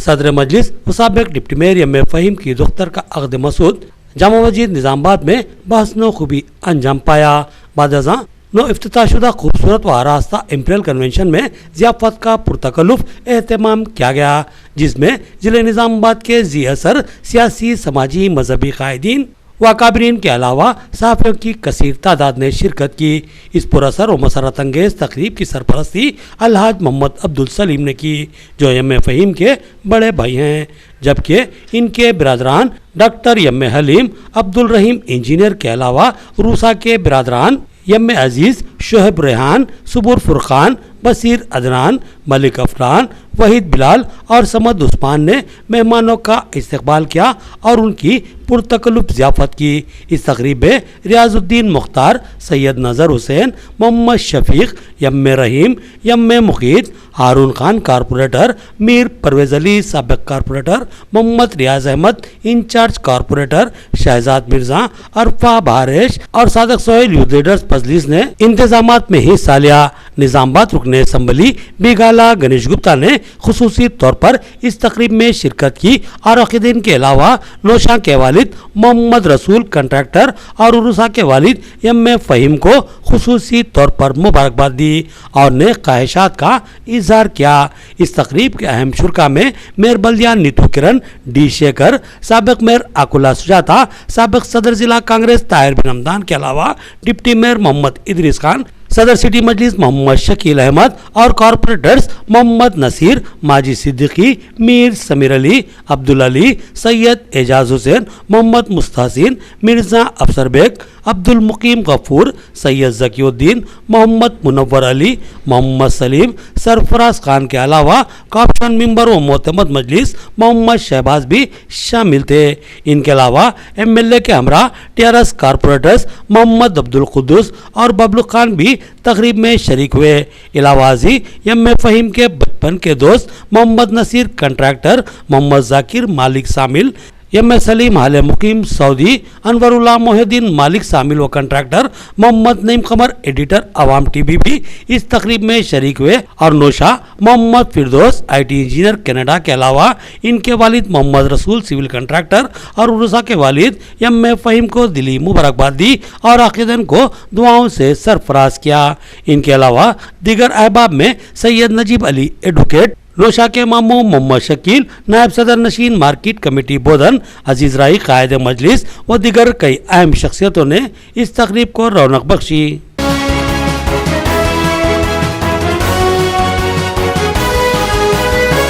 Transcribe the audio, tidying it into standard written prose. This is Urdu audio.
صدر مجلس و سابق ڈپٹی میئر یم فہیم کی دختر کا عقد مسعود جامع مسجد نظام آباد میں بحث نو خوبی انجام پایا۔ بعد ازاں نو افتتاح شدہ خوبصورت و آراستہ امپیریل کنونشن میں ضیافت کا پرتکلف اہتمام کیا گیا، جس میں ضلع نظام آباد کے ذی اثر سیاسی، سماجی، مذہبی قائدین و اکابرین کے علاوہ صحافیوں کی کثیر تعداد نے شرکت کی۔ اس پر اثر و مسرت انگیز تقریب کی سرپرستی الحاج محمد عبدالسلیم نے کی، جو یم فہیم کے بڑے بھائی ہیں، جبکہ ان کے برادران ڈاکٹر یم حلیم، عبدالرحیم انجینئر کے علاوہ روسا کے برادران یم عزیز، شعیب ریحان، صبور فرقان، بصیر عدنان، ملک افران، وحید بلال اور سمد عثمان نے مہمانوں کا استقبال کیا اور ان کی پرتکلف ضیافت کی۔ اس تقریب میں ریاض الدین مختار، سید نظر حسین، محمد شفیق، یم رحیم، یم مقید، ہارون خان کارپوریٹر، میر پرویز علی سابق کارپوریٹر، محمد ریاض احمد انچارج کارپوریٹر، شہزاد مرزا، عرفہ بہارش اور صادق سہیل یوتھ لیڈرز مجلس نے انتظامات میں حصہ لیا۔ نظام آباد رکن اسمبلی بیگالا گنیش گپتا نے خصوصی طور پر اس تقریب میں شرکت کی اور عقیدین کے علاوہ نوشا کے والد محمد رسول کنٹریکٹر اور عروسہ کے والد یم فہیم کو خصوصی طور پر مبارکباد دی اور نیک خواہشات کا اظہار کیا۔ اس تقریب کے اہم شرکا میں میئر بلدیہ نیتو کرن ڈی شیکر، سابق میئر آکولا سجاتا، سابق صدر ضلع کانگریس طاہر بن حمدان کے علاوہ ڈپٹی میئر محمد ادریس خان، صدر سٹی مجلس محمد شکیل احمد اور کارپوریٹرز محمد نصیر، ماجد صدیقی، میر سمیر علی، عبدالعلی، سید اعجاز حسین، محمد مستحسن، مرزا افسر بیگ، عبد المقیم غفور، سید ذکی الدین، محمد منور علی، محمد سلیم، سرفراز خان کے علاوہ کاپشن ممبر و معتمد مجلس محمد شہباز بھی شامل تھے۔ ان کے علاوہ ایم ایل اے کے ہمراہ ٹیارس کارپوریٹرز محمد عبد القدوس اور ببلو خان بھی تقریب میں شریک ہوئے۔ علاوہ ازیں یم فہیم کے بچپن کے دوست محمد نصیر کنٹریکٹر، محمد ذاکر مالک شامل، یم سلیم حال مقیم سعودی، انور اللہ محی الدین مالک شامل و contractor, Mohammad Naeem Qamar editor Awam T V بھی اس تقریب میں شریک ہوئے اور Nausha Mohammad Firdaus I T engineer Canada کے علاوہ ان کے والد محمد رسول سول کنٹریکٹر اور عروسہ کے والد یم فہیم کو دلی مبارکباد دی اور عقیدین کو دعاؤں سے سرفراز کیا۔ ان کے علاوہ دیگر احباب میں سید نجیب علی ایڈوکیٹ، نوشا کے ماموں محمد شکیل، نائب صدر نشین مارکیٹ کمیٹی بودھن عزیز رائی قائد مجلس و دیگر کئی اہم شخصیتوں نے اس تقریب کو رونق بخشی۔